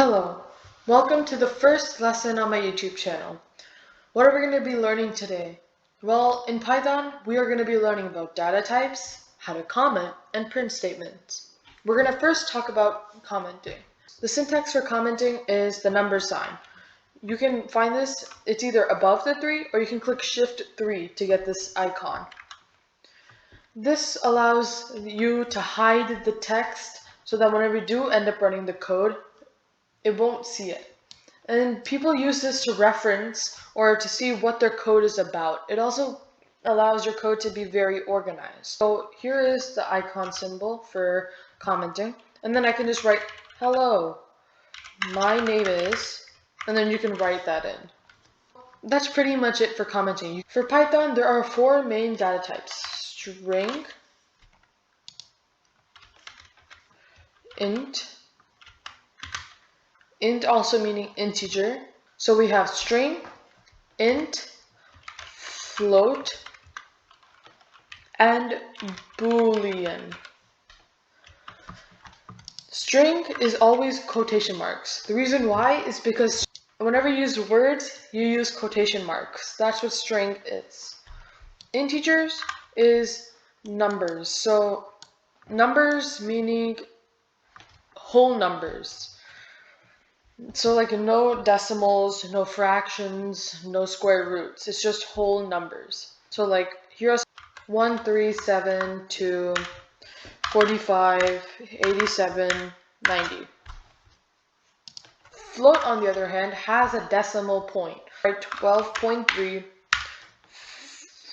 Hello, welcome to the first lesson on my YouTube channel. What are we going to be learning today? Well, in Python, we are going to be learning about data types, how to comment, and print statements. We're going to first talk about commenting. The syntax for commenting is the number sign. You can find this, it's either above the 3 or you can click Shift 3 to get this icon. This allows you to hide the text so that whenever you do end up running the code, it won't see it. And people use this to reference or to see what their code is about. It also allows your code to be very organized. So here is the icon symbol for commenting. And then I can just write, hello, my name is, and then you can write that in. That's pretty much it for commenting. For Python, there are 4 main data types: string, int also meaning integer. So we have string, int, float, and boolean. String is always quotation marks. The reason why is because whenever you use words, you use quotation marks. That's what string is. Integers is numbers. So numbers meaning whole numbers. So like no decimals, no fractions, no square roots. It's just whole numbers. So like here are 1, 3, 7, 2, 45, 87, 90. Float, on the other hand, has a decimal point. Right, 12.3,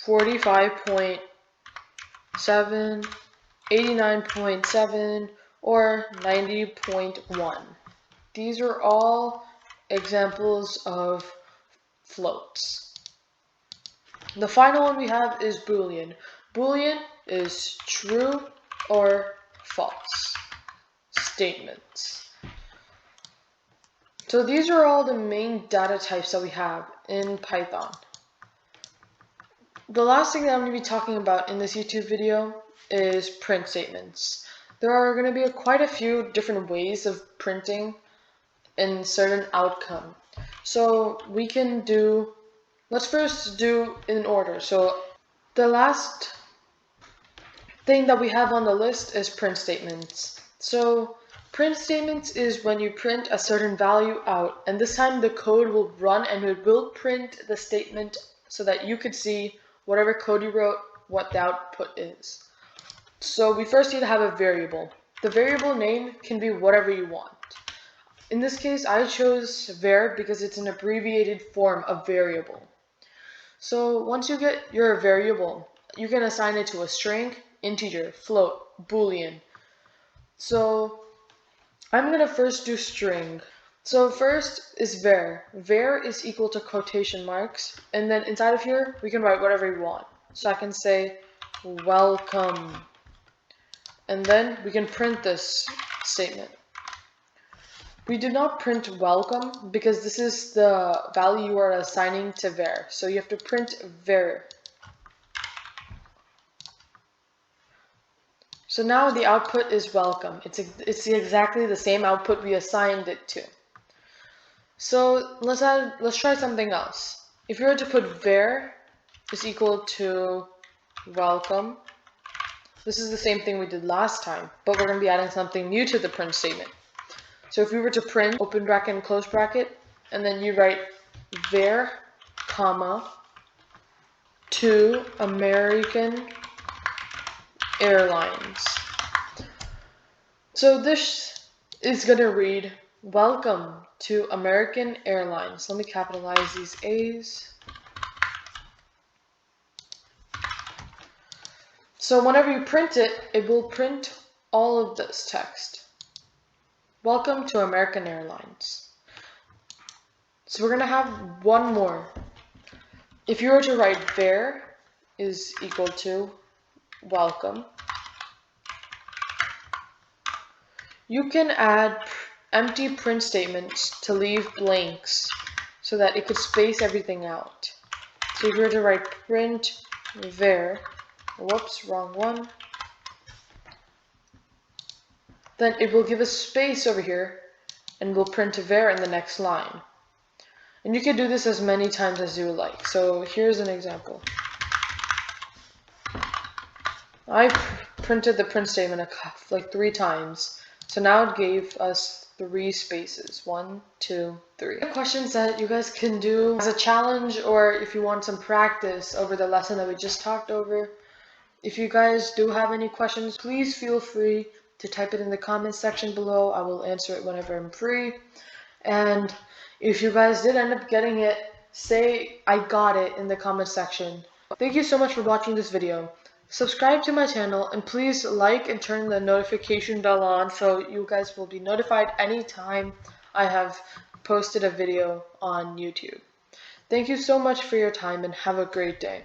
45.7, 89.7, or 90.1. These are all examples of floats. The final one we have is Boolean. Boolean is true or false statements. So these are all the main data types that we have in Python. The last thing that I'm going to be talking about in this YouTube video is print statements. There are going to be quite a few different ways of printing in certain outcome. So we can do, let's first do in order. So the last thing that we have on the list is print statements. So print statements is when you print a certain value out, and this time the code will run and it will print the statement so that you could see whatever code you wrote, what the output is. So we first need to have a variable. The variable name can be whatever you want. In this case, I chose var because it's an abbreviated form of variable. So once you get your variable, you can assign it to a string, integer, float, boolean. So I'm going to first do string. So first is var. Var is equal to quotation marks, and then inside of here, we can write whatever we want. So I can say welcome, and then we can print this statement. We do not print welcome because this is the value you are assigning to var. So you have to print var. So now the output is welcome. It's exactly the same output we assigned it to. So let's try something else. If you were to put var is equal to welcome, this is the same thing we did last time, but we're going to be adding something new to the print statement. So if we were to print open bracket and close bracket, and then you write var, comma, to American Airlines. So this is going to read, welcome to American Airlines. Let me capitalize these A's. So whenever you print it, it will print all of this text. Welcome to American Airlines. So we're going to have one more. If you were to write var is equal to welcome, you can add empty print statements to leave blanks so that it could space everything out. So if you were to write print var, whoops, wrong one, then it will give a space over here and we'll print var in the next line. And you can do this as many times as you like. So here's an example. I printed the print statement like 3 times. So now it gave us 3 spaces. 1, 2, 3. Questions that you guys can do as a challenge, or if you want some practice over the lesson that we just talked over. If you guys do have any questions, please feel free to type it in the comments section below. I will answer it whenever I'm free. And if you guys did end up getting it, say I got it in the comment section. Thank you so much for watching this video. Subscribe to my channel, and please like and turn the notification bell on so you guys will be notified anytime I have posted a video on YouTube. Thank you so much for your time, and have a great day.